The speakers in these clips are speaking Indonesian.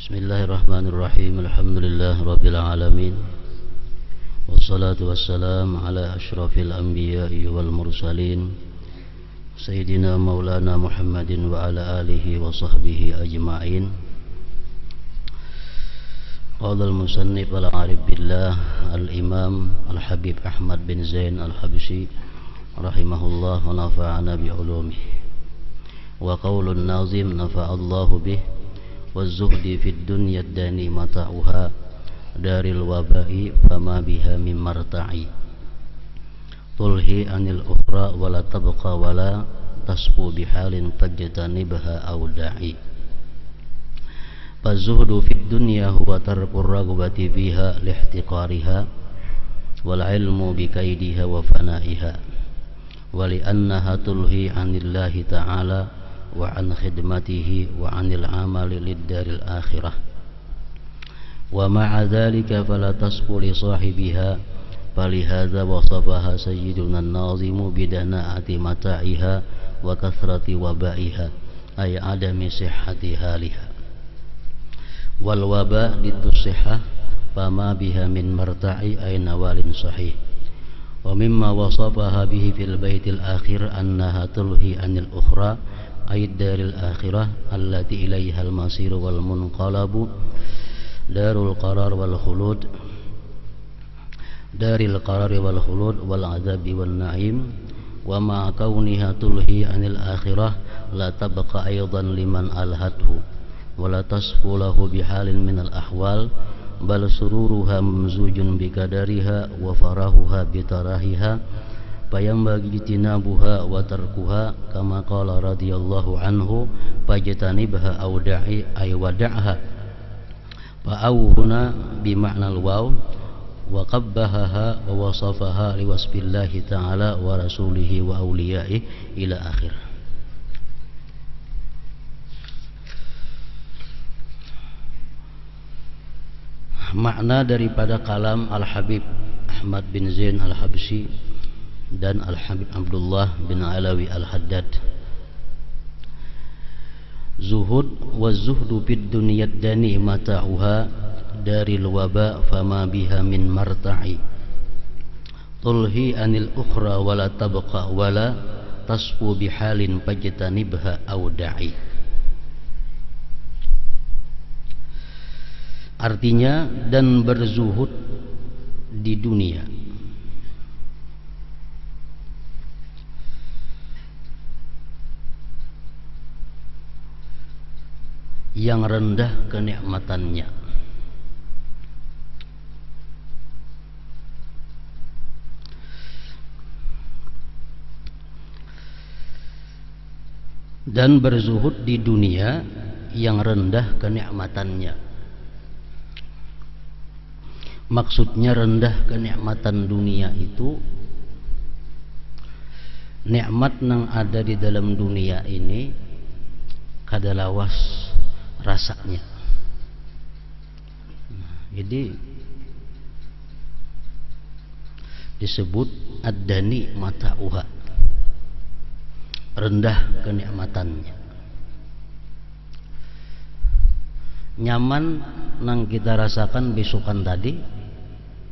Bismillahirrahmanirrahim. Alhamdulillah Rabbil Alamin. Wassalatu wassalamu ala ashrafil anbiya'i wal mursalin Sayyidina Maulana Muhammadin wa ala alihi wa sahbihi ajma'in. Qala al-musannif al-arif billah al-imam al-habib Ahmad bin Zain al-Habsyi rahimahullah wa nafa'ana bi'ulumihi. Wa qawlun nazim nafa'allahu bih والزهد في الدنيا الداني متاعها دار الوباء فما بها من مرتعي تلهي عن الأخرى ولا تبقى ولا تصفو بحال تجتنبها أو داعي فالزهد في الدنيا هو ترك الرغبة فيها لاحتقارها والعلم بكيدها وفنائها ولأنها تلهي عن الله تعالى وعن خدمته وعن العمل للدار الآخرة ومع ذلك فلا تصفو لصاحبها فلهذا وصفها سيدنا الناظم بدناءة متاعها وكثرة وبائها أي عدم صحة حالها والوباء ضد الصحة فما بها من مرتع أي نوال صحيح ومما وصفها به في البيت الآخر أنها تلهي عن الأخرى أي الدار الآخرة التي إليها المصير والمنقلب دار القرار والخلود دار القرار والخلود والعذاب والنعيم ومع كونها تلهي عن الآخرة لا تبقى أيضا لمن ألهته ولا تصفو له بحال من الأحوال بل سرورها ممزوج بقدرها وفرحها بتراهها فينبغي اجتنابها وتركها كما قال رضي الله عنه فاجتنبها أو دعي أي ودعها فأو هنا بمعنى الواو وقبهها ووصفها لوصف الله تعالى ورسوله وأوليائه إلى آخر. Makna daripada kalam Al-Habib Ahmad bin Zain Al-Habsyi dan Al-Habib Abdullah bin Alawi Al-Haddad. Zuhud wa zuhdu fid dunyad dani mata'uha daril waba fama biha min marta'i tulhi anil ukhra wala tabqa wala tasfu bihalin fajtanibha aw da'i. Artinya, dan berzuhud di dunia yang rendah kenikmatannya dan berzuhud di dunia yang rendah kenikmatannya. Maksudnya rendah kenikmatan dunia itu nikmat yang ada di dalam dunia ini kadalawas rasanya. Jadi disebut ad-dani mata'uha, rendah kenikmatannya. Nyaman nang kita rasakan besokan tadi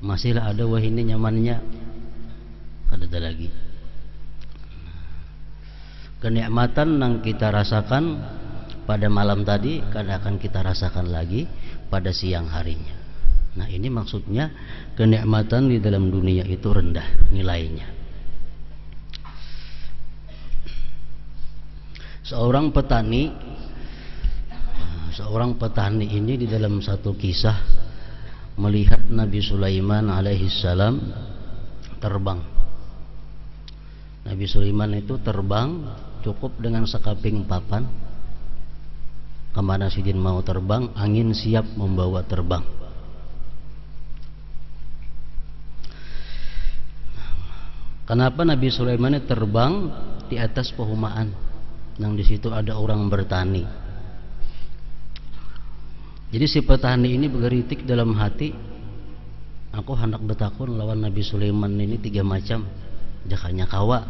masihlah ada, wah ini nyamannya ada lagi. Kenikmatan nang kita rasakan pada malam tadi kadang akan kita rasakan lagi pada siang harinya. Nah, ini maksudnya kenikmatan di dalam dunia itu rendah nilainya. Seorang petani ini di dalam satu kisah melihat Nabi Sulaiman alaihissalam terbang. Nabi Sulaiman itu terbang cukup dengan sekaping papan. Kemana sidin mau terbang, angin siap membawa terbang. Kenapa Nabi Sulaiman terbang di atas perumahan? Yang di situ ada orang bertani. Jadi si petani ini bergeritik dalam hati, aku hendak bertakun lawan Nabi Sulaiman ini 3 macam, jakanya kawa.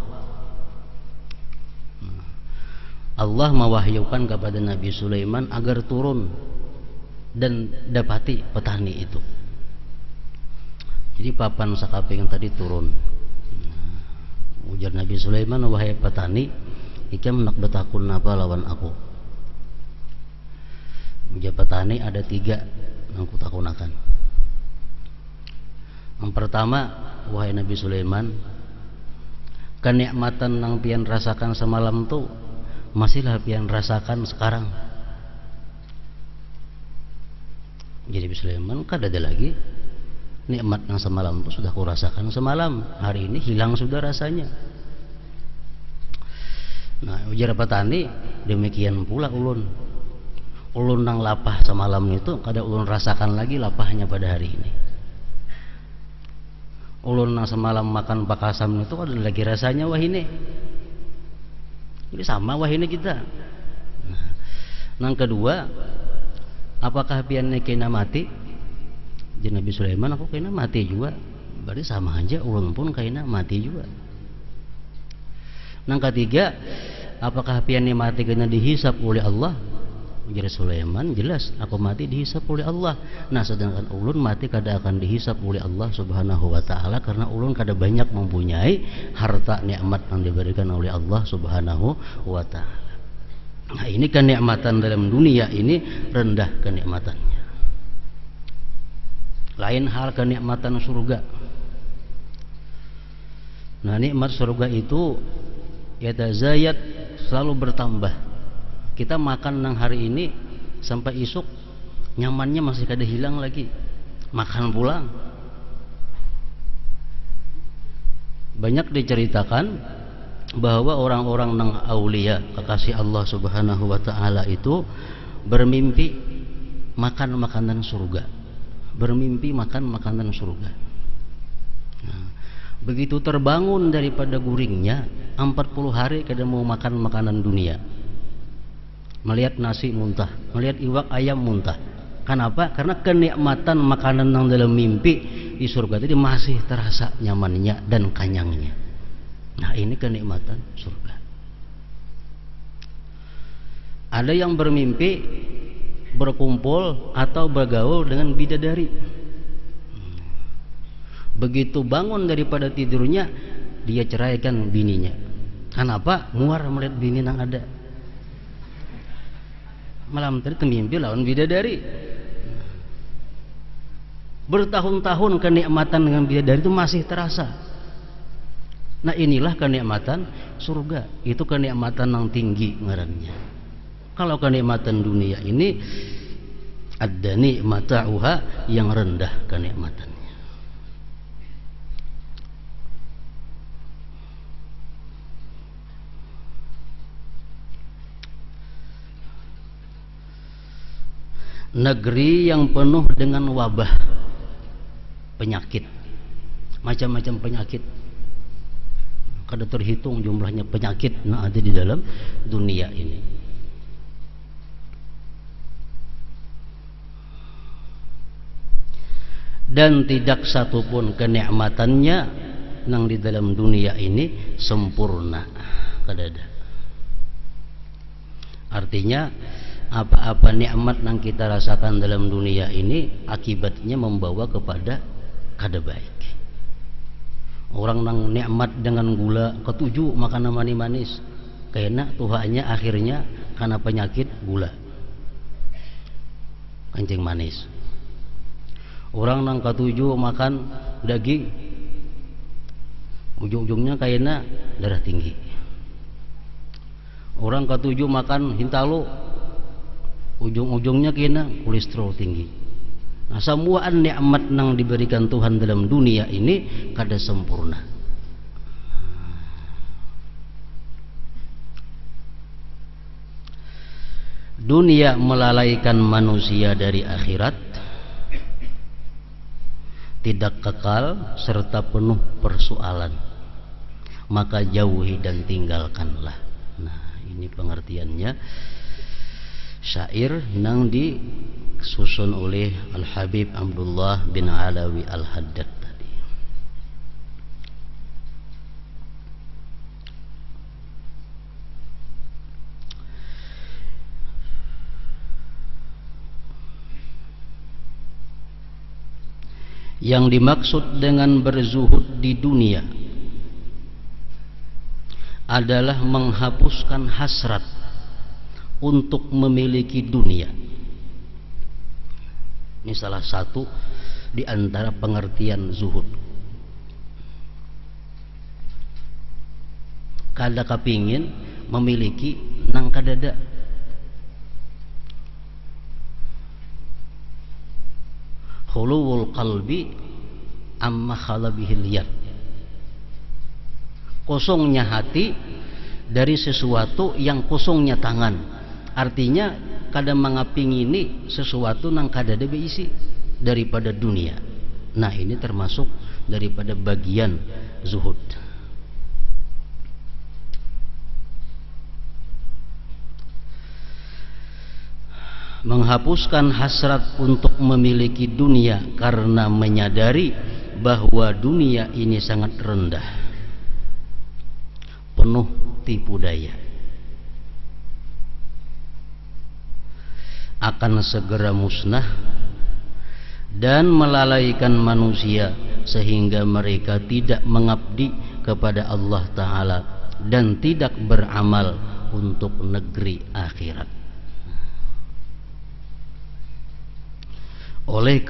Allah mewahyukan kepada Nabi Sulaiman agar turun dan dapati petani itu. Jadi papan sakape yang tadi turun. Ujar Nabi Sulaiman, wahai petani, ikam nak betakun apa lawan aku? Ujar petani, ada 3 yang kutakunakan. Yang pertama, wahai Nabi Sulaiman, kenikmatan yang pian rasakan semalam tu masihlah pian rasakan sekarang. Jadi Nabi Sulaiman, kada ada lagi nikmat yang semalam itu sudah kurasakan semalam, hari ini hilang sudah rasanya. Nah, ujar petani, demikian pula ulun nang lapah semalam itu kada ulun rasakan lagi lapahnya pada hari ini. Ulun nang semalam makan pakasam itu kada lagi rasanya wah ini. Jadi sama wah ini kita. Nah, yang kedua, apakah pian kena mati? Jadi Nabi Sulaiman, aku kena mati juga. Berarti sama aja, ulun pun kena mati juga. Yang ketiga, apakah pian mati kena dihisap oleh Allah? Jadi Sulaiman, jelas aku mati dihisap oleh Allah. Nah, sedangkan ulun mati kada akan dihisap oleh Allah Subhanahu wa taala, karena ulun kada banyak mempunyai harta nikmat yang diberikan oleh Allah Subhanahu wa taala. Nah, ini kenikmatan dalam dunia ini rendah kenikmatannya. Lain hal kenikmatan surga. Nah, nikmat surga itu yatazayat, selalu bertambah. Kita makan nang hari ini sampai esok nyamannya masih kada hilang lagi. Makan pulang. Banyak diceritakan bahwa orang-orang nang aulia, kekasih Allah Subhanahu wa taala itu bermimpi makan makanan surga. Bermimpi makan makanan surga. Nah, begitu terbangun daripada guringnya, 40 hari kada mau makan makanan dunia. Melihat nasi muntah, melihat iwak ayam muntah. Kenapa? Karena kenikmatan makanan yang dalam mimpi di surga itu masih terasa nyamannya dan kenyangnya. Nah, ini kenikmatan surga. Ada yang bermimpi berkumpul atau bergaul dengan bidadari. Begitu bangun daripada tidurnya, dia ceraikan bininya. Kenapa? Muar melihat bini yang ada. Malam tadi kemimpi lawan bidadari. Bertahun-tahun kenikmatan dengan bidadari itu masih terasa. Nah, inilah kenikmatan surga. Itu kenikmatan yang tinggi ngarannya. Kalau kenikmatan dunia ini ada nikmatauha yang rendah kenikmatannya. Negeri yang penuh dengan wabah, penyakit, macam-macam penyakit. Kada terhitung jumlahnya penyakit yang ada di dalam dunia ini. Dan tidak satupun kenikmatannya yang di dalam dunia ini sempurna, kada ada. Artinya apa-apa nikmat yang kita rasakan dalam dunia ini akibatnya membawa kepada kada baik. Orang yang nikmat dengan gula ketujuh makan manis, karena tuhannya akhirnya karena penyakit gula, kencing manis. Orang yang ketujuh makan daging, ujung-ujungnya kayaknya darah tinggi. Orang ketujuh makan hintalu, ujung-ujungnya kayaknya kolesterol tinggi. Nah, semua nikmat yang diberikan Tuhan dalam dunia ini kada sempurna. Dunia melalaikan manusia dari akhirat, tidak kekal serta penuh persoalan, maka jauhi dan tinggalkanlah. Nah, ini pengertiannya syair yang disusun oleh Al-Habib Abdullah bin Alawi Al-Haddad tadi. Yang dimaksud dengan berzuhud di dunia adalah menghapuskan hasrat untuk memiliki dunia. Ini salah satu di antara pengertian zuhud. Kada kepingin memiliki nang kadada. Khuluwul qalbi amma khala bihil yad. Kosongnya hati dari sesuatu yang kosongnya tangan. Artinya kada mangapingini sesuatu nang kada ada beisi daripada dunia. Nah, ini termasuk daripada bagian zuhud. Menghapuskan hasrat untuk memiliki dunia karena menyadari bahwa dunia ini sangat rendah, penuh tipu daya, akan segera musnah dan melalaikan manusia sehingga mereka tidak mengabdi kepada Allah Ta'ala dan tidak beramal untuk negeri akhirat. Oleh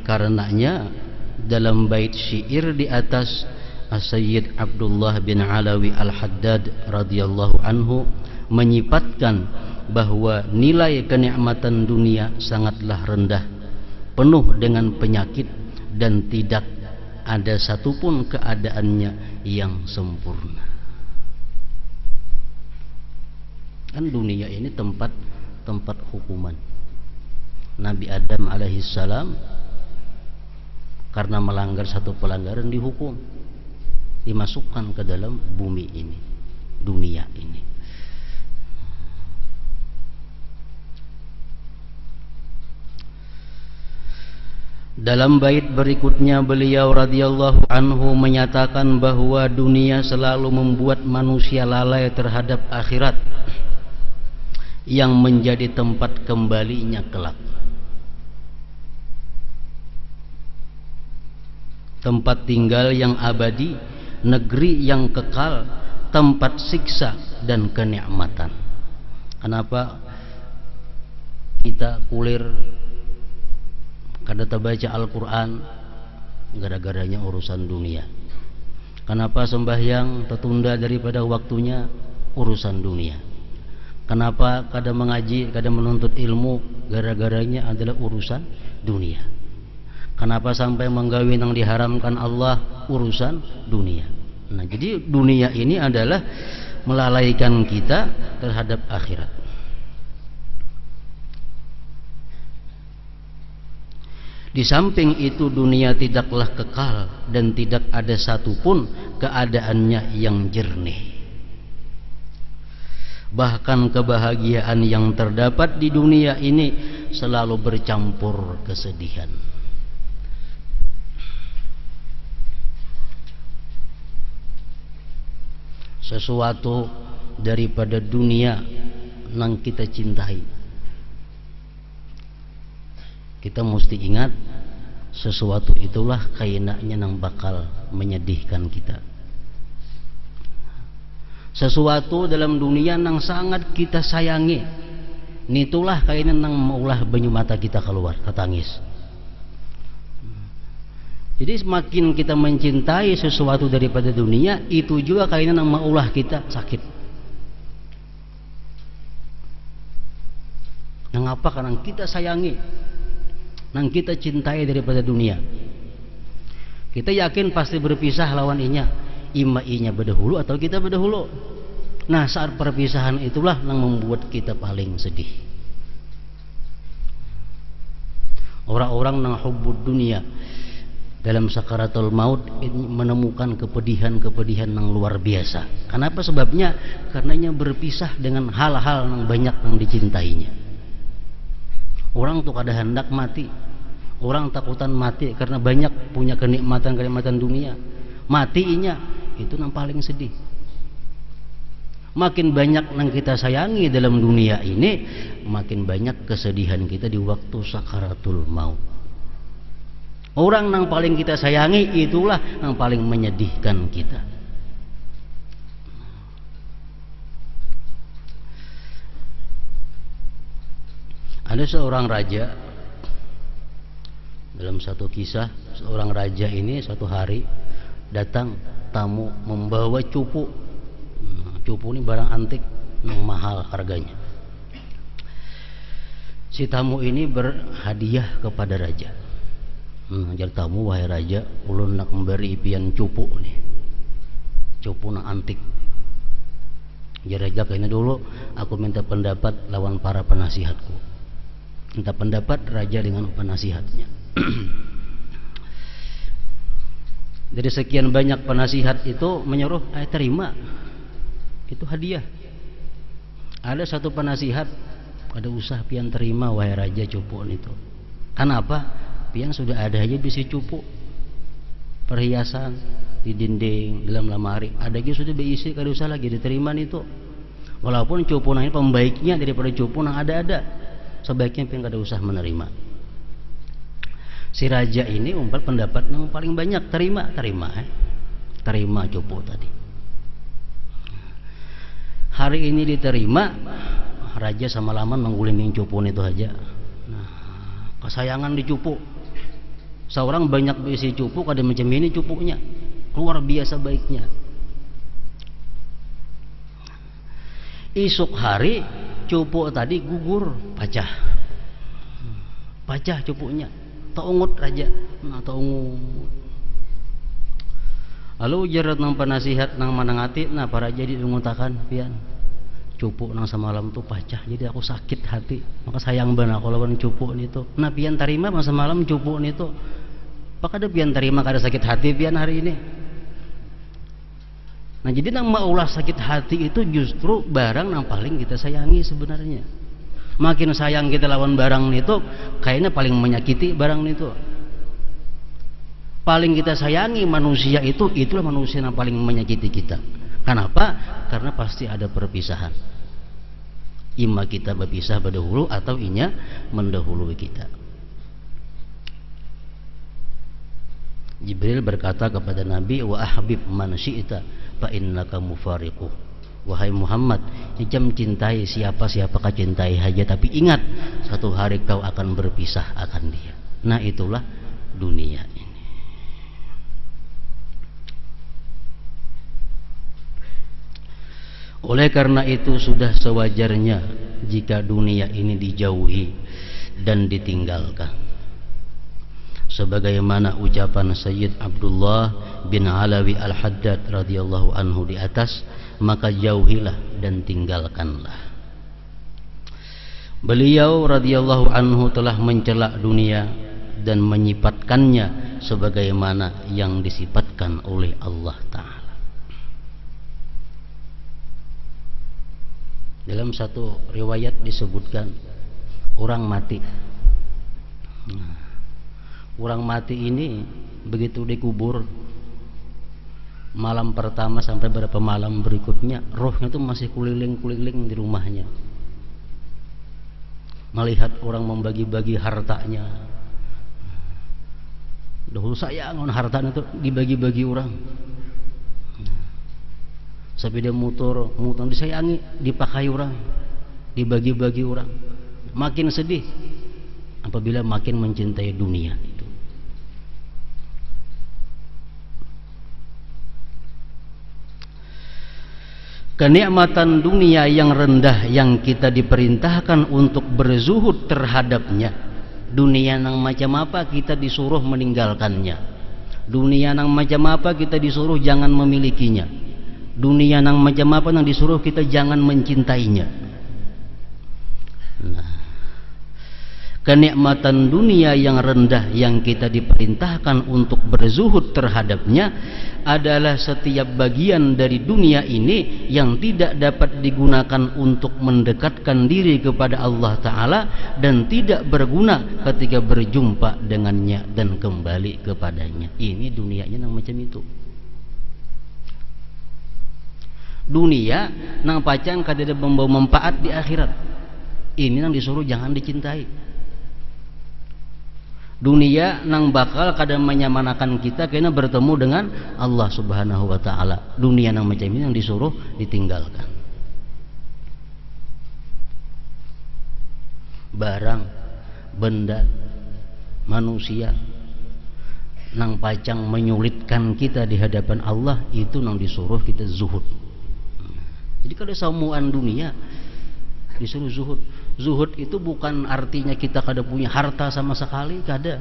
karenanya dalam bait syair di atas, Sayyid Abdullah bin Alawi Al-Haddad radhiyallahu anhu menyifatkan bahwa nilai kenikmatan dunia sangatlah rendah, penuh dengan penyakit, dan tidak ada satupun keadaannya yang sempurna. Kan dunia ini tempat hukuman. Nabi Adam alaihissalam karena melanggar satu pelanggaran dihukum, dimasukkan ke dalam bumi ini, dunia ini. Dalam bait berikutnya beliau radhiyallahu anhu menyatakan bahwa dunia selalu membuat manusia lalai terhadap akhirat yang menjadi tempat kembalinya kelak. Tempat tinggal yang abadi, negeri yang kekal, tempat siksa dan kenikmatan. Kenapa kita kulir kada baca Al-Quran? Gara-garanya urusan dunia. Kenapa sembahyang tertunda daripada waktunya? Urusan dunia. Kenapa kada mengaji, kada menuntut ilmu? Gara-garanya adalah urusan dunia. Kenapa sampai menggawi yang diharamkan Allah? Urusan dunia. Nah, jadi dunia ini adalah melalaikan kita terhadap akhirat. Di samping itu dunia tidaklah kekal dan tidak ada satupun keadaannya yang jernih. Bahkan kebahagiaan yang terdapat di dunia ini selalu bercampur kesedihan. Sesuatu daripada dunia yang kita cintai, kita mesti ingat sesuatu itulah kainaknya yang bakal menyedihkan kita. Sesuatu dalam dunia yang sangat kita sayangi, nitulah kainan yang maulah banyu mata kita keluar ketangis. Jadi semakin kita mencintai sesuatu daripada dunia, itu juga kainan yang maulah kita sakit. Mengapa? Karena kita sayangi, nang kita cintai daripada dunia. Kita yakin pasti berpisah lawan inya, ima inya berdahulu atau kita berdahulu. Nah, saat perpisahan itulah yang membuat kita paling sedih. Orang-orang yang hubbud dunia dalam sakaratul maut menemukan kepedihan-kepedihan yang luar biasa. Kenapa sebabnya? Karenanya berpisah dengan hal-hal yang banyak yang dicintainya. Orang tuh kada hendak mati, orang takutan mati karena banyak punya kenikmatan dunia. Matinya itu yang paling sedih. Makin banyak yang kita sayangi dalam dunia ini, makin banyak kesedihan kita di waktu sakaratul maut. Orang yang paling kita sayangi itulah yang paling menyedihkan kita. Ada seorang raja, dalam satu kisah, seorang raja ini suatu hari datang tamu membawa cupu. Cupu ini barang antik yang mahal harganya. Si tamu ini berhadiah kepada raja. Jadi tamu, wahai raja, ulun nak memberi pian cupu nih, cupu nak antik. Jadi raja, kayaknya dulu aku minta pendapat lawan para penasihatku. Minta pendapat raja dengan penasihatnya. Dari sekian banyak penasihat itu menyuruh, terima, itu hadiah. Ada satu penasihat, ada usah pian terima wahai raja cupu itu. Kenapa? Pian sudah ada aja bisi cupu, perhiasan di dinding, dalam lemari, ada aja sudah berisi, kada usah lagi diterima itu. Walaupun cupu ini pembaiknya daripada cupu yang ada, sebaiknya pian kada usah menerima. Si raja ini umpat pendapat yang paling banyak, terima cupu tadi. Hari ini diterima, raja sama laman menggulingin cupu itu aja. Nah, kesayangan di cupu. Seorang banyak berisi cupu, kada macam ini cupunya, luar biasa baiknya. Esok hari cupu tadi gugur, pecah cupunya. Taungut raja, taungut. Lalu ujarat nang penasihat nang manangati, para raja diungutakan pian cupu nang semalam tuh pecah, jadi aku sakit hati, maka sayang banget aku lawan cupu itu. Nah pian terima masa malam cupu itu, apakah ada pian terima kada sakit hati pian hari ini? Nah jadi nang maulah sakit hati itu justru barang nang paling kita sayangi sebenarnya. Makin sayang kita lawan barang itu, kayaknya paling menyakiti barang itu. Paling kita sayangi manusia itu, itulah manusia yang paling menyakiti kita. Kenapa? Karena pasti ada perpisahan. Ima kita berpisah berdahulu atau inya mendahului kita. Jibril berkata kepada Nabi, wa ahbib man syi'ta fa innaka mufariquh. Wahai Muhammad, jam cintai siapa kau cintai saja, tapi ingat satu hari kau akan berpisah akan dia. Nah itulah dunia ini. Oleh karena itu sudah sewajarnya jika dunia ini dijauhi dan ditinggalkan. Sebagaimana ucapan Sayyid Abdullah bin Alawi Al-Haddad radhiyallahu anhu di atas, maka jauhilah dan tinggalkanlah. Beliau radhiyallahu anhu telah mencela dunia dan menyifatkannya sebagaimana yang disifatkan oleh Allah Ta'ala. Dalam satu riwayat disebutkan orang mati. Orang mati ini begitu dikubur, malam pertama sampai beberapa malam berikutnya rohnya itu masih kuliling-kuliling di rumahnya, melihat orang membagi-bagi hartanya. Dahulu sayang hartanya itu dibagi-bagi orang, sampai dia mutur disayangi, dipakai orang, dibagi-bagi orang. Makin sedih apabila makin mencintai dunia itu. Kenikmatan dunia yang rendah yang kita diperintahkan untuk berzuhud terhadapnya. Dunia yang macam apa kita disuruh meninggalkannya. Dunia yang macam apa kita disuruh jangan memilikinya. Dunia yang macam apa yang disuruh kita jangan mencintainya. Nah, kenikmatan dunia yang rendah yang kita diperintahkan untuk berzuhud terhadapnya adalah setiap bagian dari dunia ini yang tidak dapat digunakan untuk mendekatkan diri kepada Allah Ta'ala dan tidak berguna ketika berjumpa dengannya dan kembali kepadanya. Ini dunianya yang macam itu. Dunia nang pacang kada membawa manfaat di akhirat. Ini yang disuruh jangan dicintai. Dunia nang bakal kada menyamanakan kita kena bertemu dengan Allah Subhanahu wa taala. Dunia nang macam ini yang disuruh ditinggalkan. Barang, benda, manusia nang pacang menyulitkan kita di hadapan Allah itu nang disuruh kita zuhud. Jadi kada samuan dunia disuruh zuhud. Zuhud itu bukan artinya kita kada punya harta sama sekali, kada.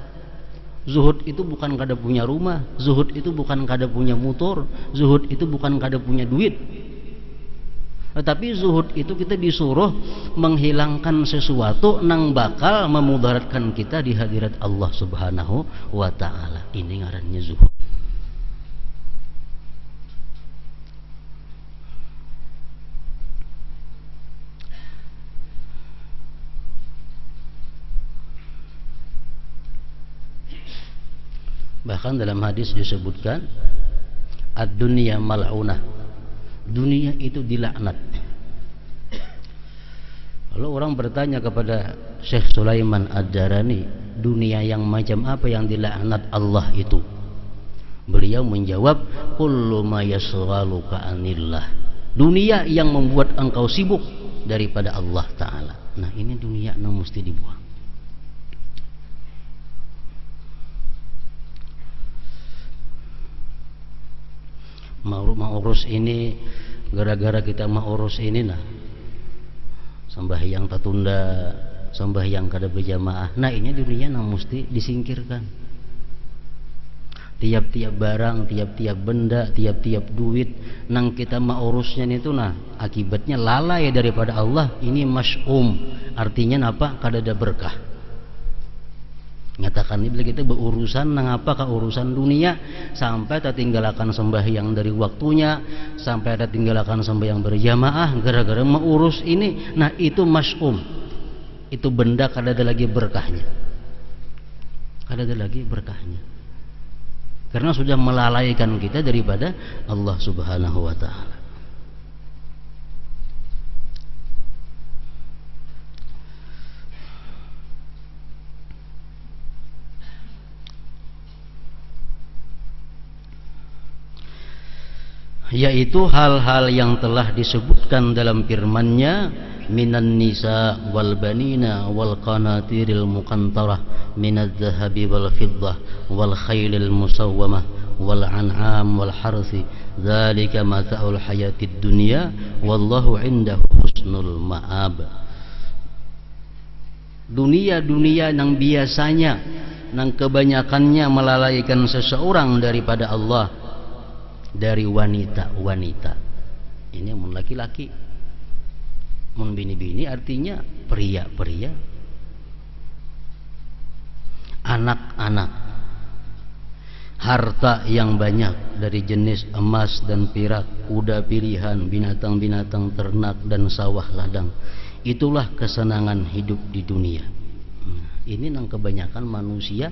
Zuhud itu bukan kada punya rumah, zuhud itu bukan kada punya motor, zuhud itu bukan kada punya duit. Tetapi zuhud itu kita disuruh menghilangkan sesuatu nang bakal memudaratkan kita di hadirat Allah Subhanahu wa taala. Ini ngarannya zuhud. Bahkan dalam hadis disebutkan ad-dunya mal'unah. Dunia itu dilaknat. Kalau orang bertanya kepada Syekh Sulaiman Ad-Darani, dunia yang macam apa yang dilaknat Allah itu? Beliau menjawab, kullu ma yasghaluka anillah. Dunia yang membuat engkau sibuk daripada Allah Ta'ala. Nah, ini dunia yang mesti dibuang. Mau urus ini, gara-gara kita mau urus ini, nah sembahyang tertunda, sembahyang kada berjamaah. Nah, ini dunia yang mesti disingkirkan. Tiap-tiap barang, tiap-tiap benda, tiap-tiap duit nang kita mau urusnya itu, nah akibatnya lalai daripada Allah. Ini mas'um, artinya apa? Kada ada berkah. Nyatakan ini bila kita berurusan nang apa ka urusan dunia, sampai tertinggalkan sembahyang dari waktunya, sampai tertinggalkan sembahyang berjamaah gara-gara mengurus ini. Nah, itu mas'um, itu benda kada ada lagi berkahnya, kada ada lagi berkahnya, karena sudah melalaikan kita daripada Allah Subhanahu wa taala. Yaitu hal-hal yang telah disebutkan dalam firman-Nya, minan nisa wal banina wal qanatiril muqantarah minadz zahabi wal fiddah wal khailil musawwamah wal an'am wal harsi dzalika mata'ul hayatid dunya wallahu 'indahu husnul ma'ab. Dunia-dunia yang biasanya nang kebanyakannya melalaikan seseorang daripada Allah, dari wanita-wanita. Ini mun laki-laki, mun bini-bini artinya pria-pria, anak-anak, harta yang banyak dari jenis emas dan perak, kuda pilihan, binatang-binatang ternak dan sawah ladang. Itulah kesenangan hidup di dunia. Ini yang kebanyakan manusia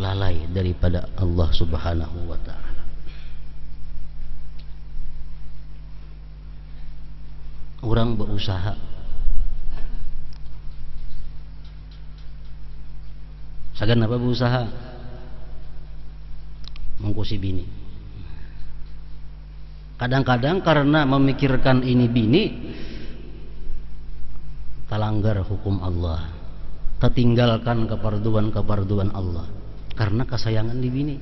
lalai daripada Allah Subhanahu wa taala. Orang berusaha, sagan apa berusaha mengkusi bini. Kadang-kadang karena memikirkan ini bini, terlanggar hukum Allah, tertinggalkan keparduan Allah karena kesayangan di bini.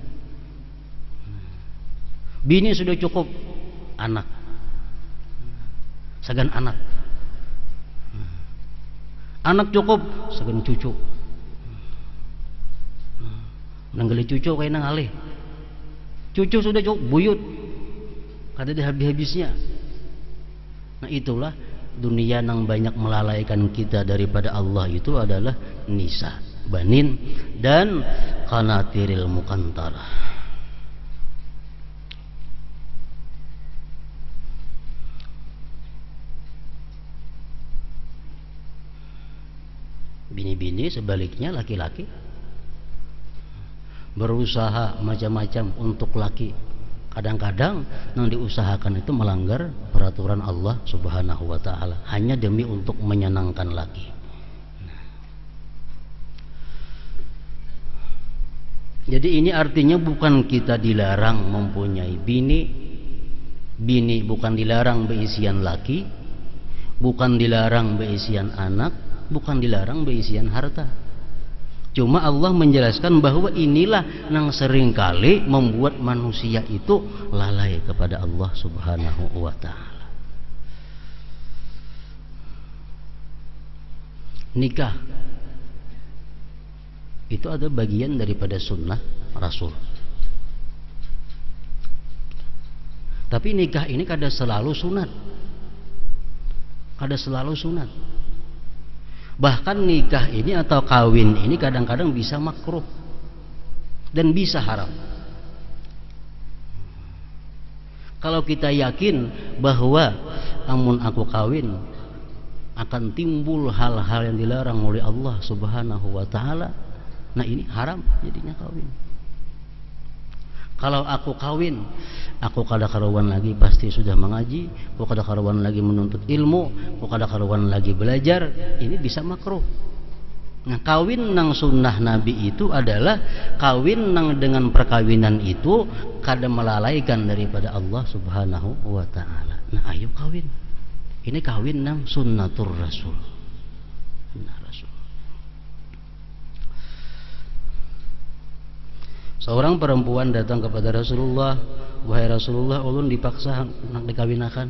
Bini sudah cukup, anak, sagan anak cukup, sagan cucu, nanggali cucu kayak nang alih, cucu sudah cukup, buyut kada ada habis-habisnya. Nah, itulah dunia yang banyak melalaikan kita daripada Allah, itu adalah nisa, banin dan qanatiril muqantarah. Bini-bini sebaliknya laki-laki berusaha macam-macam untuk laki. Kadang-kadang yang diusahakan itu melanggar peraturan Allah Subhanahu wa taala hanya demi untuk menyenangkan laki. Jadi ini artinya bukan kita dilarang mempunyai bini, bini bukan dilarang berisian laki, bukan dilarang berisian anak, bukan dilarang berisian harta. Cuma Allah menjelaskan bahwa inilah yang seringkali membuat manusia itu lalai kepada Allah Subhanahu wa ta'ala. Nikah itu ada bagian daripada sunnah Rasul. Tapi nikah ini kada selalu sunat, kada selalu sunat. Bahkan nikah ini atau kawin ini kadang-kadang bisa makruh dan bisa haram. Kalau kita yakin bahwa amun aku kawin akan timbul hal-hal yang dilarang oleh Allah Subhanahu wa ta'ala, nah ini haram jadinya kawin. Kalau aku kawin, aku kada karuan lagi pasti sudah mengaji, aku kada karuan lagi menuntut ilmu, aku kada karuan lagi belajar, ini bisa makruh. Nah, kawin nang sunnah Nabi itu adalah kawin nang dengan perkawinan itu kada melalaikan daripada Allah Subhanahu wa ta'ala. Nah, ayo kawin. Ini kawin nang sunnatur Rasul. Sunnah Rasul. Seorang perempuan datang kepada Rasulullah, wahai Rasulullah, ulun dipaksa nak dikawinakan.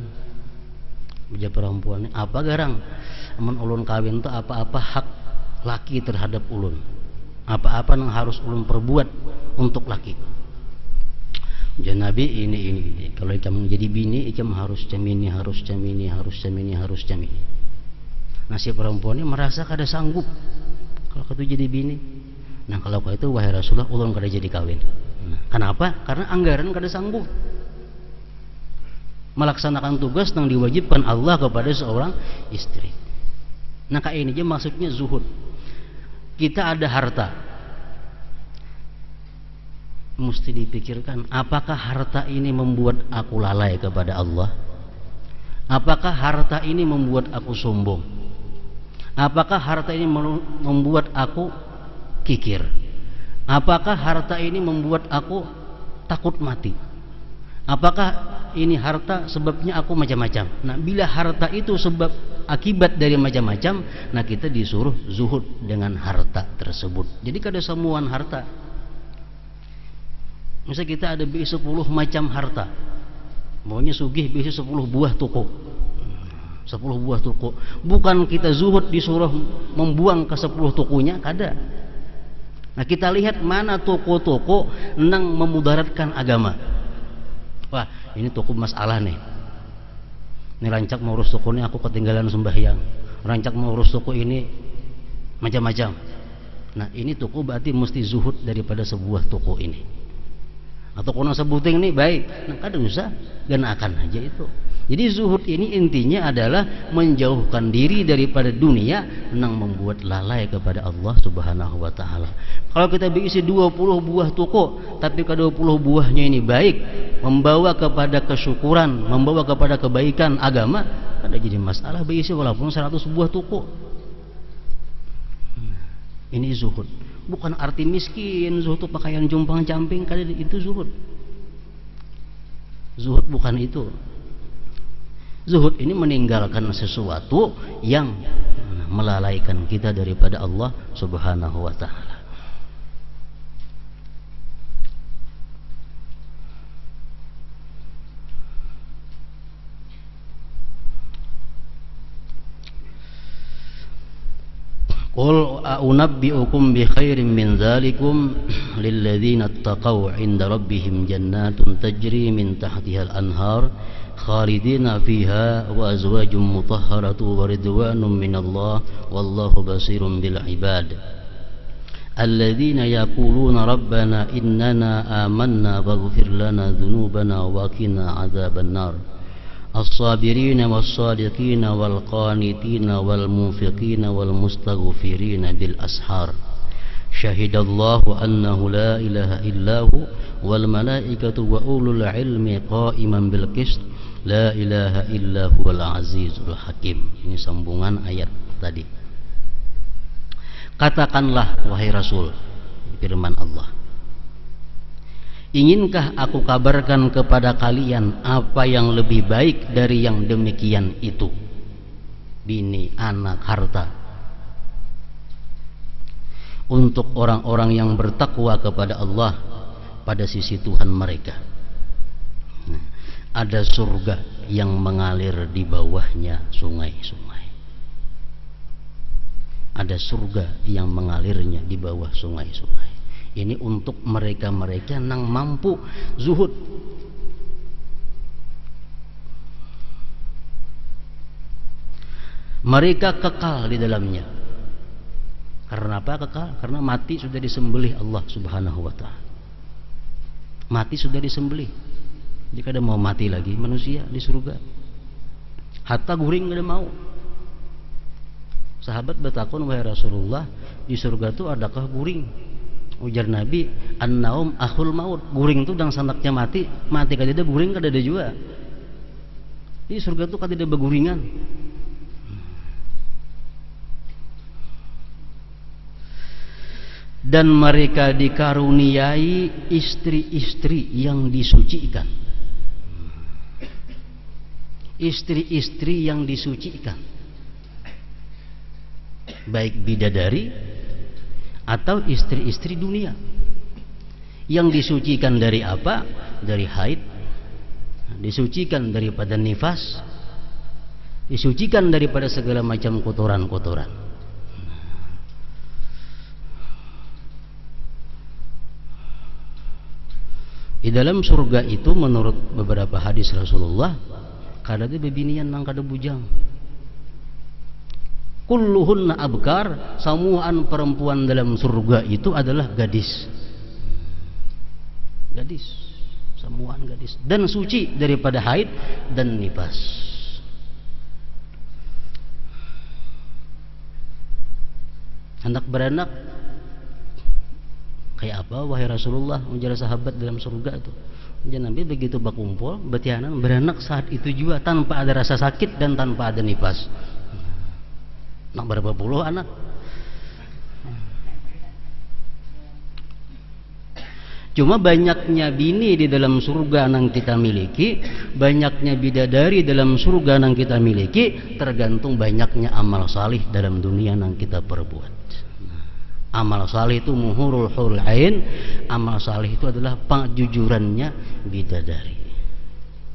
Ujar perempuan, apa garang? Amun ulun kawin itu apa-apa hak laki terhadap ulun? Apa-apa yang harus ulun perbuat untuk laki? Ujar Nabi, ini. Kalau ikam jadi bini, ikam harus camini, harus camini, harus camini, harus camini. Nah, si perempuan ini merasa kada sanggup kalau itu jadi bini. Nah, kalau itu wahai Rasulullah, ulun kada jadi kawin. Nah, kenapa? Karena anggaran kada sanggup melaksanakan tugas yang diwajibkan Allah kepada seorang istri. Nah, kayak ini aja maksudnya zuhud. Kita ada harta, mesti dipikirkan, apakah harta ini membuat aku lalai kepada Allah? Apakah harta ini membuat aku sombong? Apakah harta ini membuat aku kikir? Apakah harta ini membuat aku takut mati? Apakah ini harta sebabnya aku macam-macam? Nah, bila harta itu sebab akibat dari macam-macam, nah kita disuruh zuhud dengan harta tersebut. Jadi kada semuaan harta. Misalnya kita ada beli 10 macam harta, maunya sugih beli 10 buah toko, 10 buah toko. Bukan kita zuhud disuruh membuang ke 10 tokonya, kada. Nah, kita lihat mana toko-toko nang memudaratkan agama. Wah, ini toko masalah nih. Ini rancak mau urus toko ini aku ketinggalan sembahyang. Rancak mau urus toko ini macam-macam. Nah, ini toko berarti mesti zuhud daripada sebuah toko ini. Atau kono sebuting nih baik, nah kada usah, ganakan aja itu. Jadi zuhud ini intinya adalah menjauhkan diri daripada dunia yang membuat lalai kepada Allah Subhanahu wa ta'ala. Kalau kita berisi 20 buah toko, tapi ke 20 buahnya ini baik, membawa kepada kesyukuran, membawa kepada kebaikan agama, ada jadi masalah berisi walaupun 100 buah toko. Ini zuhud. Bukan arti miskin, zuhud itu pakaian jumpang camping, kada itu zuhud. Zuhud bukan itu. Zuhud ini meninggalkan sesuatu yang melalaikan kita daripada Allah Subhanahu wa ta'ala. Qul a'unabbi'ukum bi khairin min dzalikum lilladzina ittaqaw 'inda rabbihim jannatun tajri min tahtiha al-anhar khalidina fiha wa azwajum mutahharatu wa ridwanun minallah wallahu basirun bil ibad alladzina yaquluna rabbana innana amanna faghfir lana dhunubana wa qina adzaban nar الصابرين والصادقين والقانتين والمنفقين والمستغفرين بالأسحار شهد الله أنه لا إله إلا هو والملائكة وأولو العلم قائما بالقسط لا إله إلا هو العزيز الحكيم. Ini sambungan ayat tadi. Katakanlah wahai Rasul, firman Allah, Inginkah aku kabarkan kepada kalian apa yang lebih baik dari yang demikian itu? Bini, anak, harta. Untuk orang-orang yang bertakwa kepada Allah pada sisi Tuhan mereka. Ada surga yang mengalir di bawahnya sungai-sungai. Ada surga yang mengalirnya di bawah sungai-sungai. Ini untuk mereka-mereka yang mampu zuhud. Mereka kekal di dalamnya. Karena apa kekal? Karena mati sudah disembelih Allah Subhanahu wa ta'ala. Mati sudah disembelih. Jika ada mau mati lagi manusia di surga. Hatta guring ada mau. Sahabat bertakun, wahai Rasulullah, di surga itu adakah guring? Ujar Nabi, an-naum akhul maut. Guring itu dan sanaknya mati. Mati kada ada guring, kada ada juga. Di surga itu kada ada beguringan. Dan mereka dikaruniai istri-istri yang disucikan. Istri-istri yang disucikan, baik bidadari atau istri-istri dunia. Yang disucikan dari apa? Dari haid, disucikan daripada nifas, disucikan daripada segala macam kotoran-kotoran. Di dalam surga itu menurut beberapa hadis Rasulullah, kada ada bebinian nang kada bujang. Kulluhunna abkar, samuan perempuan dalam surga itu adalah gadis. Gadis, samuan gadis, dan suci daripada haid dan nifas. Anak beranak kayak apa wahai Rasulullah? Ujar sahabat dalam surga itu. Dan Nabi begitu berkumpul betianan beranak saat itu juga tanpa ada rasa sakit dan tanpa ada nifas. Nak berapa puluh anak? Cuma banyaknya bini di dalam surga yang kita miliki, banyaknya bidadari dalam surga yang kita miliki, tergantung banyaknya amal salih dalam dunia yang kita perbuat. Amal salih itu muhurul hurul ain. Amal salih itu adalah penjujurannya bidadari.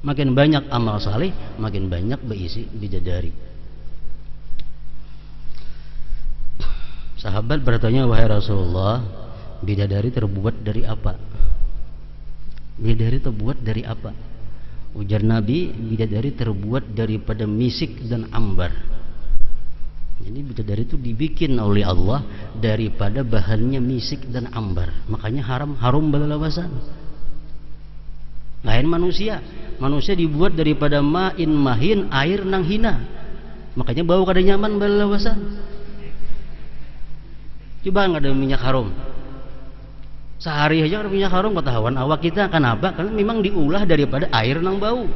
Makin banyak amal salih, makin banyak berisi bidadari. Sahabat bertanya, wahai Rasulullah, bidadari terbuat dari apa? Bidadari terbuat dari apa? Ujar Nabi, bidadari terbuat daripada misik dan ambar. Jadi bidadari itu dibikin oleh Allah daripada bahannya misik dan ambar. Makanya harum belalawasan. Lain manusia. Manusia dibuat daripada ma'in mahin, air nang hina. Makanya bau kada nyaman belalawasan. Coba nggak ada minyak harum. Sehari aja ada minyak harum ketahuan awak kita. Kenapa? Karena memang diulah daripada air nang bau.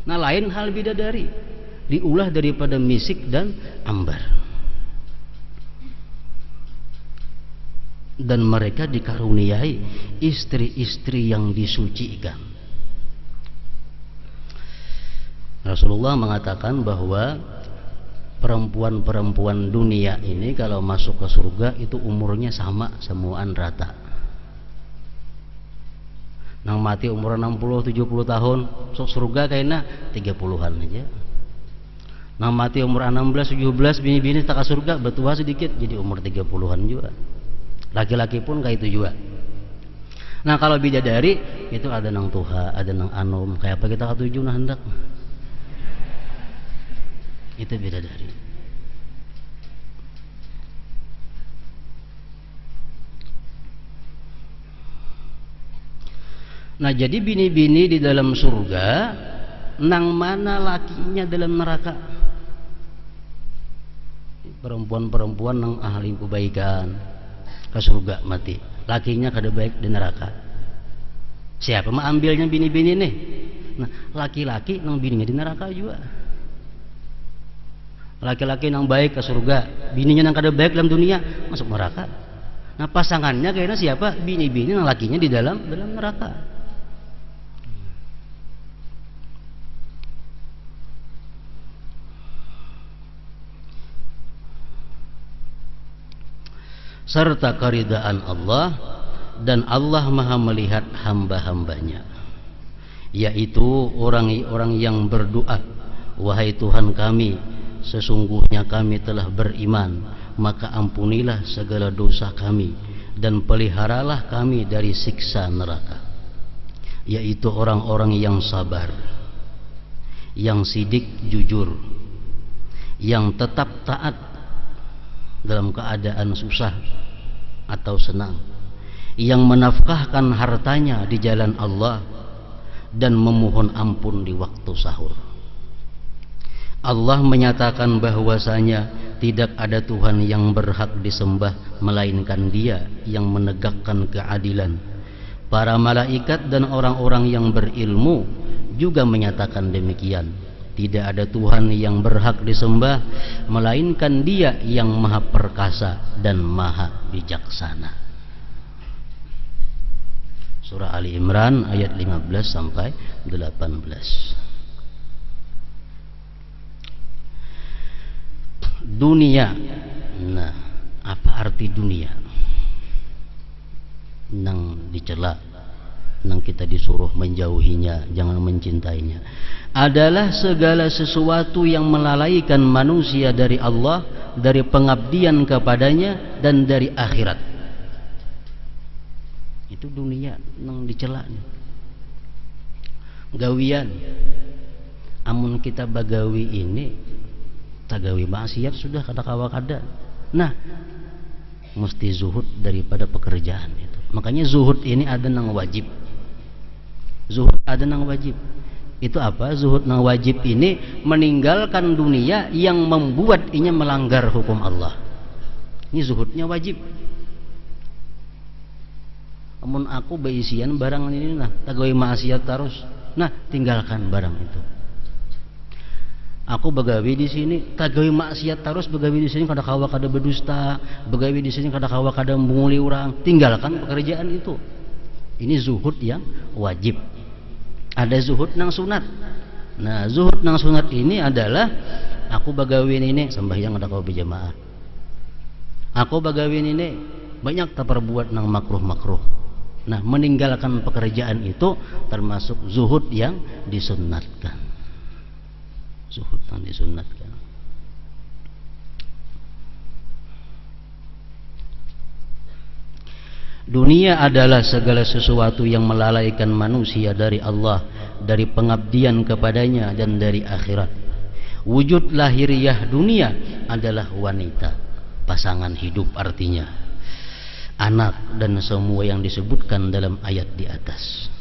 Nah lain hal bidadari, diulah daripada misik dan ambar. Dan mereka dikaruniai istri-istri yang disucikan. Rasulullah mengatakan bahwa perempuan-perempuan dunia ini kalau masuk ke surga itu umurnya sama, semuaan rata. Nang mati umur 60-70 tahun, sok surga kayaknya 30-an aja. Nang mati umur 16-17, bini-bini tak ke surga bertua sedikit jadi umur 30-an juga. Laki-laki pun kayak itu juga. Nah kalau bidadari itu ada nang tuha, ada nang anum, kayak apa kita ketujuh nah hendak. Itu bidadari. Nah jadi bini-bini di dalam surga, nang mana lakinya dalam neraka? Perempuan-perempuan nang ahli kebaikan ke surga mati, lakinya kada baik di neraka. Siapa mah ambilnya bini-bini nih? Nah laki-laki nang bininya di neraka juga. Laki-laki nang baik ke surga, bininya nang kada baik dalam dunia masuk neraka. Nah pasangannya kayaknya siapa? Bini-bini yang lakinya di dalam neraka. Serta keridaan Allah, dan Allah maha melihat hamba-hambanya, yaitu orang-orang yang berdoa, wahai Tuhan kami, sesungguhnya kami telah beriman, maka ampunilah segala dosa kami dan peliharalah kami dari siksa neraka. Yaitu orang-orang yang sabar, yang sidik jujur, yang tetap taat dalam keadaan susah atau senang, yang menafkahkan hartanya di jalan Allah dan memohon ampun di waktu sahur. Allah menyatakan bahwasanya tidak ada Tuhan yang berhak disembah melainkan Dia yang menegakkan keadilan. Para malaikat dan orang-orang yang berilmu juga menyatakan demikian. Tidak ada Tuhan yang berhak disembah melainkan Dia yang maha perkasa dan maha bijaksana. Surah Ali Imran ayat 15 sampai 18. Dunia. Nah, apa arti dunia? Nang dicela, nang kita disuruh menjauhinya, jangan mencintainya. Adalah segala sesuatu yang melalaikan manusia dari Allah, dari pengabdian kepadanya, dan dari akhirat. Itu dunia nang dicela. Gawian, amun kita bagawi ini tagawi maksiat sudah kada kawa kada. Nah, mesti zuhud daripada pekerjaan itu. Makanya zuhud ini ada nang wajib. Zuhud ada nang wajib. Itu apa? Zuhud nang wajib ini meninggalkan dunia yang membuat inya melanggar hukum Allah. Ini zuhudnya wajib. Amun aku beisian barang ini nah tagawi maksiat terus. Nah, tinggalkan barang itu. Aku begawi di sini, tagawi maksiat terus, begawi di sini kada kawa kada berdusta, begawi di sini kada kawa kada menguli orang, tinggalkan pekerjaan itu. Ini zuhud yang wajib. Ada zuhud nang sunat. Nah, zuhud nang sunat ini adalah aku begawi ini sembahyang kada kawa berjamaah. Aku begawi ini banyak tak perbuat nang makruh-makruh. Nah, meninggalkan pekerjaan itu termasuk zuhud yang disunatkan. Zuhud yang disunatkan. Dunia adalah segala sesuatu yang melalaikan manusia dari Allah, dari pengabdian kepadanya, dan dari akhirat. Wujud lahiriah dunia adalah wanita, pasangan hidup artinya, anak, dan semua yang disebutkan dalam ayat di atas.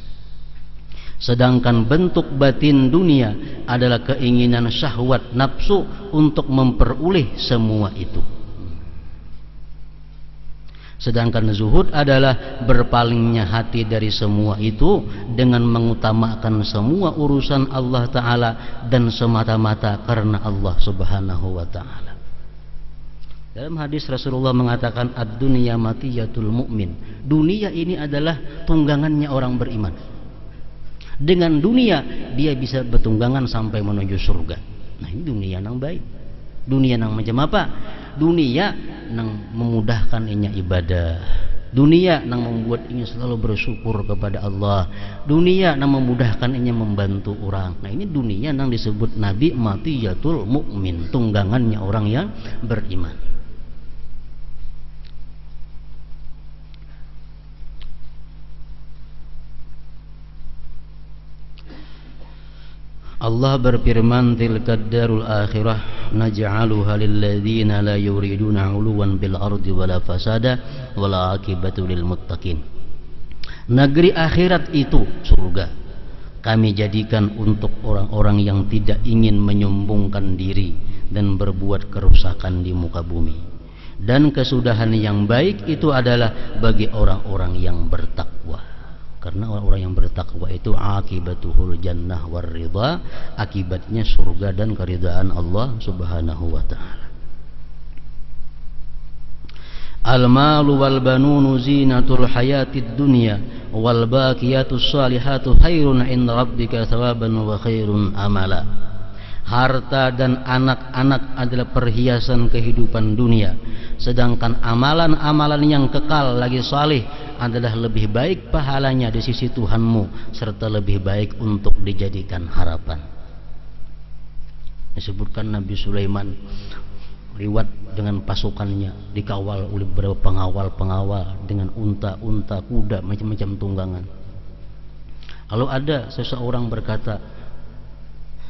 Sedangkan bentuk batin dunia adalah keinginan syahwat nafsu untuk memperoleh semua itu. Sedangkan zuhud adalah berpalingnya hati dari semua itu dengan mengutamakan semua urusan Allah Ta'ala dan semata-mata karena Allah Subhanahu Wa Ta'ala. Dalam hadis Rasulullah mengatakan ad-dunya matiyatul mu'min. Dunia ini adalah tunggangannya orang beriman. Dengan dunia dia bisa bertunggangan sampai menuju surga. Nah, ini dunia yang baik. Dunia yang macam apa? Dunia yang memudahkan inya ibadah. Dunia yang membuat inya selalu bersyukur kepada Allah. Dunia yang memudahkan inya membantu orang. Nah, ini dunia yang disebut Nabi matiyatul mu'min, tunggangannya orang yang beriman. Allah berfirman, tilkad darul akhirah naj'aluha lil ladzina la yuriduna 'uluwan bil ardi wala fasada wala aqibatu lil muttaqin. Negeri akhirat itu surga kami jadikan untuk orang-orang yang tidak ingin menyombongkan diri dan berbuat kerusakan di muka bumi. Dan kesudahan yang baik itu adalah bagi orang-orang yang bertakwa. Karena orang-orang yang bertakwa itu akibatuhul jannah war ridha, akibatnya surga dan keridhaan Allah Subhanahu wa taala. Al-malu wal banunu zinatul hayatid dunya wal baqiyatus salihatu khairun 'inda rabbika thawaban wa khairun amala. Harta dan anak-anak adalah perhiasan kehidupan dunia, sedangkan amalan-amalan yang kekal lagi salih adalah lebih baik pahalanya di sisi Tuhanmu serta lebih baik untuk dijadikan harapan. Disebutkan Nabi Sulaiman lewat dengan pasukannya, dikawal oleh beberapa pengawal-pengawal dengan unta-unta, kuda, macam-macam tunggangan. Lalu ada seseorang berkata,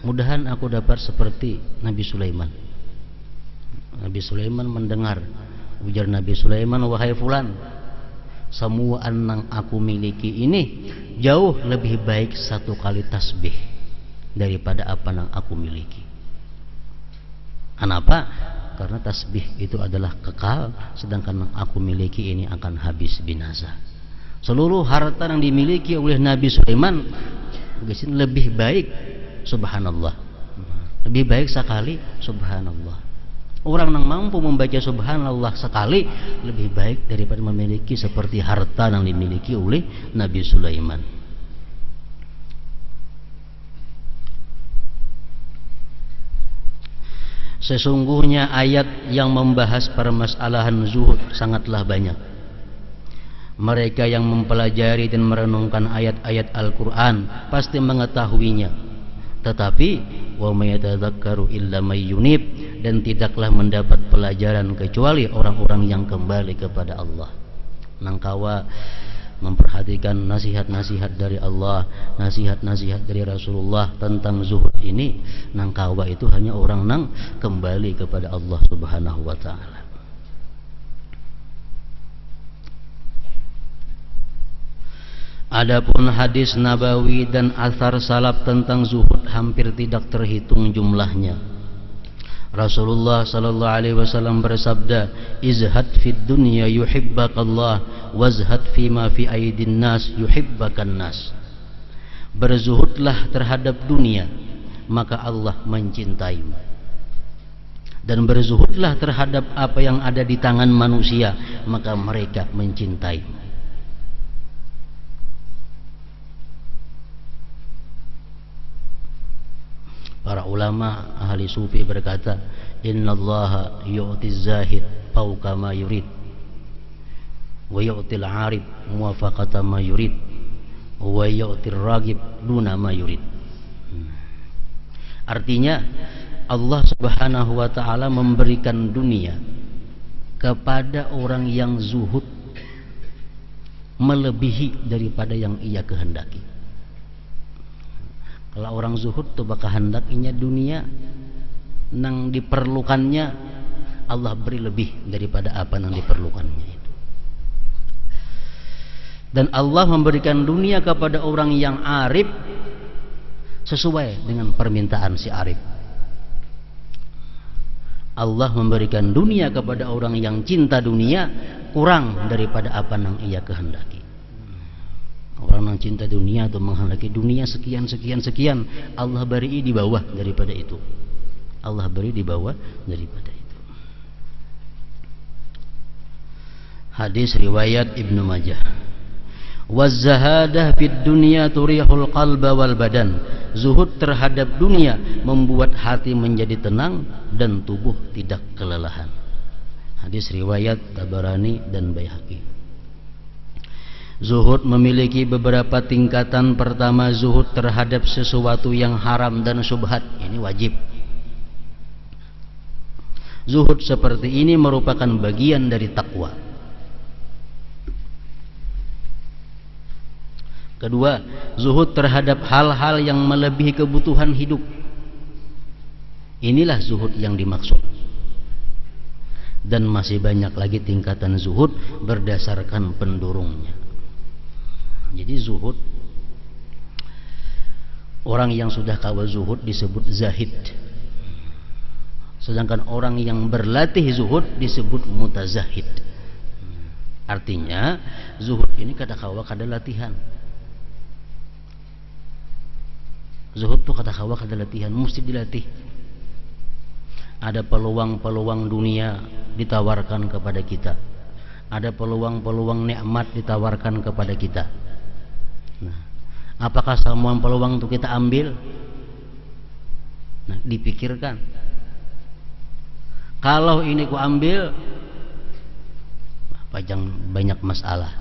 mudahan aku dapat seperti Nabi Sulaiman. Nabi Sulaiman mendengar, ujar Nabi Sulaiman, wahai fulan, semua yang aku miliki ini jauh lebih baik 1 kali tasbih daripada apa yang aku miliki. Kenapa? Karena tasbih itu adalah kekal, sedangkan yang aku miliki ini akan habis binasa. Seluruh harta yang dimiliki oleh Nabi Sulaiman lebih baik, subhanallah, lebih baik sekali, subhanallah. Orang yang mampu membaca subhanallah sekali lebih baik daripada memiliki seperti harta yang dimiliki oleh Nabi Sulaiman. Sesungguhnya ayat yang membahas permasalahan zuhud sangatlah banyak. Mereka yang mempelajari dan merenungkan ayat-ayat Al-Quran pasti mengetahuinya. Tetapi wa may yatadzakkaru illa may yunib, dan tidaklah mendapat pelajaran kecuali orang-orang yang kembali kepada Allah. Nangkawa memperhatikan nasihat-nasihat dari Allah, nasihat-nasihat dari Rasulullah tentang zuhud ini, nangkawa itu hanya orang nang kembali kepada Allah Subhanahu wa taala. Adapun hadis nabawi dan athar salaf tentang zuhud hampir tidak terhitung jumlahnya. Rasulullah sallallahu alaihi wasallam bersabda, izhad fid dunya yuhibbakallah wazhad fima fi aidin nas yuhibbakan nas. Berzuhudlah terhadap dunia, maka Allah mencintaimu. Dan berzuhudlah terhadap apa yang ada di tangan manusia, maka mereka mencintaimu. Para ulama ahli sufi berkata, innallaha yu'tiz zahid fawqa ma yurid wa yu'til 'arib muwafaqata ma yurid wa yu'tir ragib duna ma yurid. Artinya Allah Subhanahu wa taala memberikan dunia kepada orang yang zuhud melebihi daripada yang ia kehendaki. Kalau orang zuhud tuh bakal hendakinya dunia nang diperlukannya Allah beri lebih daripada apa yang diperlukannya itu. Dan Allah memberikan dunia kepada orang yang arif sesuai dengan permintaan si arif. Allah memberikan dunia kepada orang yang cinta dunia kurang daripada apa yang ia kehendaki. Orang yang cinta dunia atau menghendaki dunia sekian, Allah beri di bawah daripada itu. Allah beri di bawah daripada itu. Hadis riwayat Ibnu Majah. Waz-zahadah fid dunya turihul qalba wal badan. Zuhud terhadap dunia membuat hati menjadi tenang dan tubuh tidak kelelahan. Hadis riwayat Tabarani dan Baihaqi. Zuhud memiliki beberapa tingkatan. Pertama, zuhud terhadap sesuatu yang haram dan syubhat. Ini wajib. Zuhud seperti ini merupakan bagian dari takwa. Kedua, zuhud terhadap hal-hal yang melebihi kebutuhan hidup. Inilah zuhud yang dimaksud. Dan masih banyak lagi tingkatan zuhud berdasarkan pendurungnya. Jadi zuhud, orang yang sudah kawal zuhud disebut zahid, sedangkan orang yang berlatih zuhud disebut mutazahid. Artinya zuhud ini kada kawa kada latihan. Zuhud tuh kada kawa kada latihan, mesti dilatih. Ada peluang-peluang dunia ditawarkan kepada kita, ada peluang-peluang nikmat ditawarkan kepada kita. Nah, apakah semua peluang itu kita ambil? Nah, dipikirkan. Kalau ini ku ambil, banyak masalah,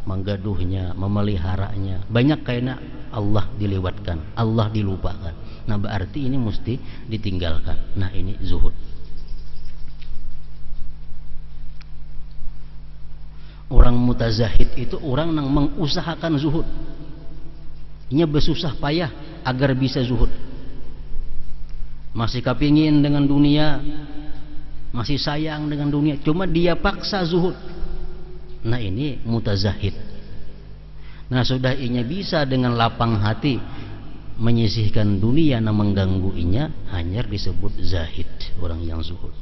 menggaduhnya, memeliharanya, banyak karena Allah dilewatkan, Allah dilupakan. Nah, berarti ini mesti ditinggalkan. Nah, ini zuhud. Orang mutazahid itu orang yang mengusahakan zuhud. Nya bersusah payah agar bisa zuhud. Masih kepingin dengan dunia, masih sayang dengan dunia, cuma dia paksa zuhud. Nah, ini mutazahid. Nah, sudah inya bisa dengan lapang hati menyisihkan dunia yang mengganggu inya, hanya disebut zahid, orang yang zuhud.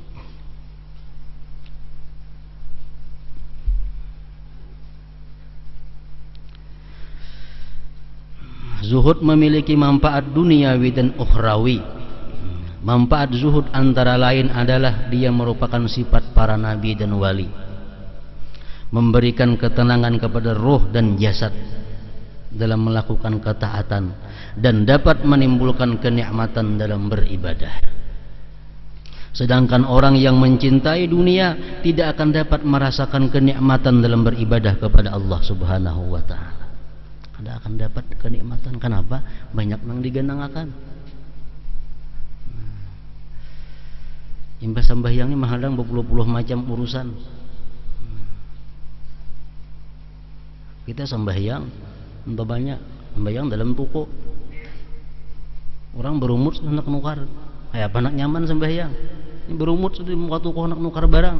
Zuhud memiliki manfaat duniawi dan ukhrawi. Manfaat zuhud antara lain adalah dia merupakan sifat para nabi dan wali, memberikan ketenangan kepada roh dan jasad dalam melakukan ketaatan, dan dapat menimbulkan kenikmatan dalam beribadah. Sedangkan orang yang mencintai dunia tidak akan dapat merasakan kenikmatan dalam beribadah kepada Allah Subhanahu wa ta'ala. Tidak akan dapat kenikmatan. Kenapa? Banyak yang digenangakan. Imbas sembahyang ini menghadang berpuluh-puluh macam urusan. Kita sembahyang entah banyak, sembahyang dalam toko. Orang berumur hendak nukar, kayak apa nak nyaman sembahyang. Ini berumur sudah muka toko hendak nukar barang.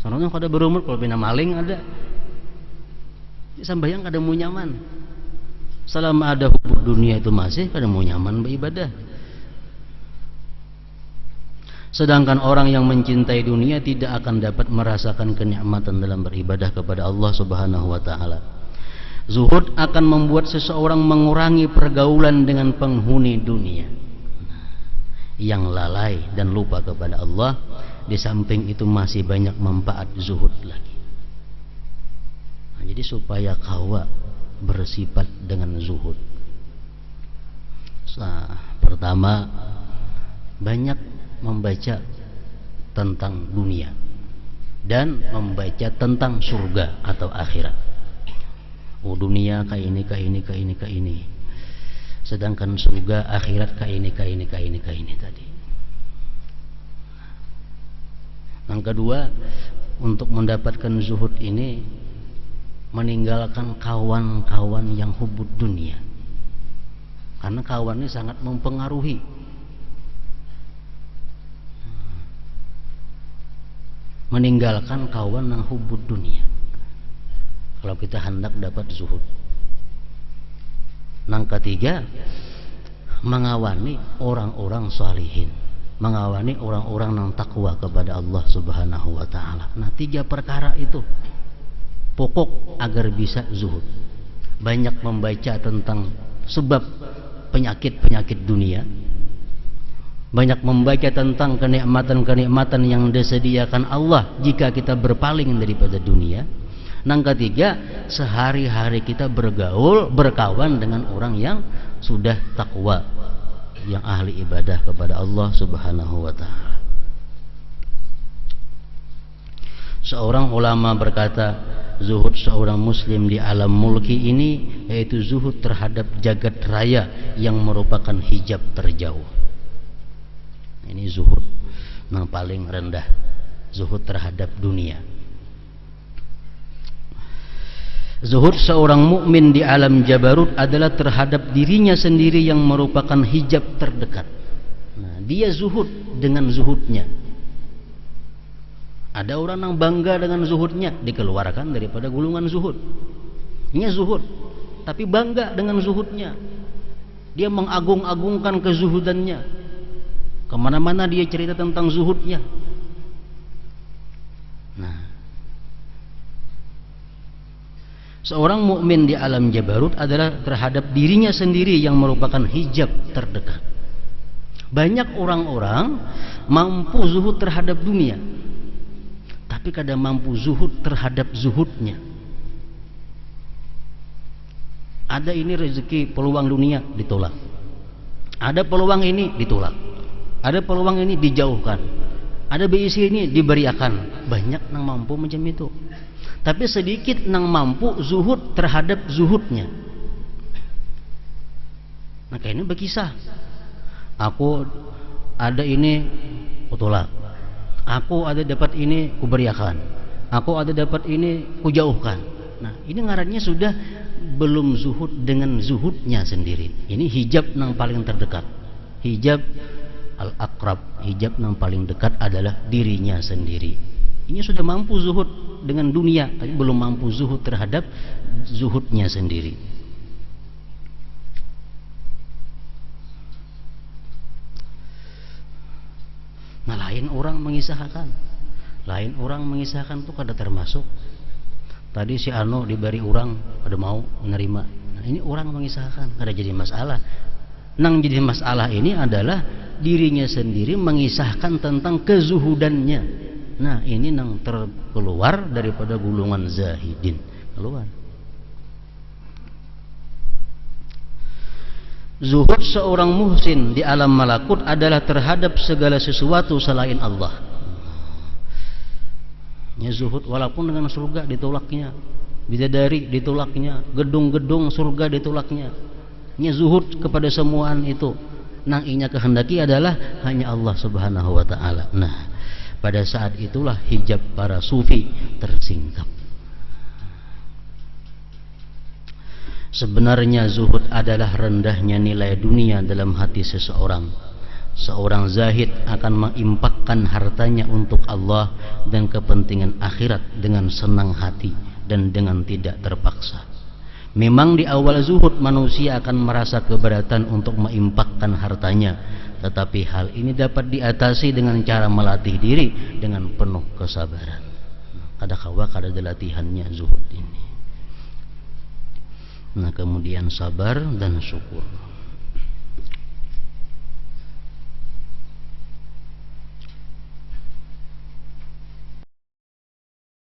Soalnya kada berumur kalau bina maling ada. Sembahyang kada mau nyaman. Selama ada hubud dunia itu masih kada mau nyaman beribadah. Sedangkan orang yang mencintai dunia tidak akan dapat merasakan kenikmatan dalam beribadah kepada Allah Subhanahu wa ta'ala. Zuhud akan membuat seseorang mengurangi pergaulan dengan penghuni dunia yang lalai dan lupa kepada Allah. Di samping itu masih banyak manfaat zuhud lagi. Nah, jadi supaya kawa bersifat dengan zuhud, pertama, banyak membaca tentang dunia dan membaca tentang surga atau akhirat. Oh, dunia kayak ini, kayak ini, kayak ini, kayak ini. Sedangkan surga akhirat kayak ini, kayak ini, kayak ini, kayak ini tadi. Yang kedua, untuk mendapatkan zuhud ini, meninggalkan kawan-kawan yang hubud dunia. Karena kawan ini sangat mempengaruhi. Meninggalkan kawan yang hubud dunia kalau kita hendak dapat zuhud. Yang ketiga, mengawani orang-orang salihin, mengawani orang-orang yang takwa kepada Allah Subhanahu wa ta'ala. Nah, 3 perkara itu pokok agar bisa zuhud. Banyak membaca tentang sebab penyakit-penyakit dunia, banyak membaca tentang kenikmatan-kenikmatan yang disediakan Allah jika kita berpaling daripada dunia. Yang ketiga, sehari-hari kita bergaul, berkawan dengan orang yang sudah takwa, yang ahli ibadah kepada Allah Subhanahu wa ta'ala. Seorang ulama berkata, zuhud seorang muslim di alam mulki ini yaitu zuhud terhadap jagat raya yang merupakan hijab terjauh. Ini zuhud yang paling rendah, zuhud terhadap dunia. Zuhud seorang mukmin di alam jabarut adalah terhadap dirinya sendiri yang merupakan hijab terdekat. Nah, dia zuhud dengan zuhudnya. Ada orang yang bangga dengan zuhudnya, dikeluarkan daripada gulungan zuhud. Ini zuhud, tapi bangga dengan zuhudnya. Dia mengagung-agungkan kezuhudannya. Kemana-mana dia cerita tentang zuhudnya. Nah, seorang mukmin di alam jabarut adalah terhadap dirinya sendiri yang merupakan hijab terdekat. Banyak orang-orang mampu zuhud terhadap dunia, tapi kadang mampu zuhud terhadap zuhudnya. Ada ini rezeki peluang dunia ditolak, ada peluang ini ditolak, ada peluang ini dijauhkan, ada BIC ini diberiakan. Banyak nang mampu macam itu, tapi sedikit nang mampu zuhud terhadap zuhudnya. Maka ini berkisah, aku ada ini kutolak, aku ada dapat ini kuberiakan, aku ada dapat ini kujauhkan. Nah ini ngarannya sudah belum zuhud dengan zuhudnya sendiri. Ini hijab yang paling terdekat, hijab al-aqrab, hijab yang paling dekat adalah dirinya sendiri. Ini sudah mampu zuhud dengan dunia, tapi belum mampu zuhud terhadap zuhudnya sendiri. Nah lain orang mengisahkan, lain orang mengisahkan tuh kada termasuk. Tadi si Ano diberi orang pada mau menerima. Nah, ini orang mengisahkan, kada jadi masalah. Nang jadi masalah ini adalah dirinya sendiri mengisahkan tentang kezuhudannya. Nah ini nang terkeluar daripada gulungan zahidin, keluar. Zuhud seorang muhsin di alam malakut adalah terhadap segala sesuatu selain Allah. Ya zuhud walaupun dengan surga ditolaknya, bidadari ditolaknya, gedung-gedung surga ditolaknya. Ya zuhud kepada semuaan itu. Nang inya kehendaki adalah hanya Allah Subhanahu wa taala. Nah, pada saat itulah hijab para sufi tersingkap. Sebenarnya zuhud adalah rendahnya nilai dunia dalam hati seseorang. Seorang zahid akan mengimpakkan hartanya untuk Allah dan kepentingan akhirat dengan senang hati dan dengan tidak terpaksa. Memang di awal zuhud manusia akan merasa keberatan untuk mengimpakkan hartanya, tetapi hal ini dapat diatasi dengan cara melatih diri dengan penuh kesabaran. Kada ada latihannya zuhud ini. Nah kemudian sabar dan syukur.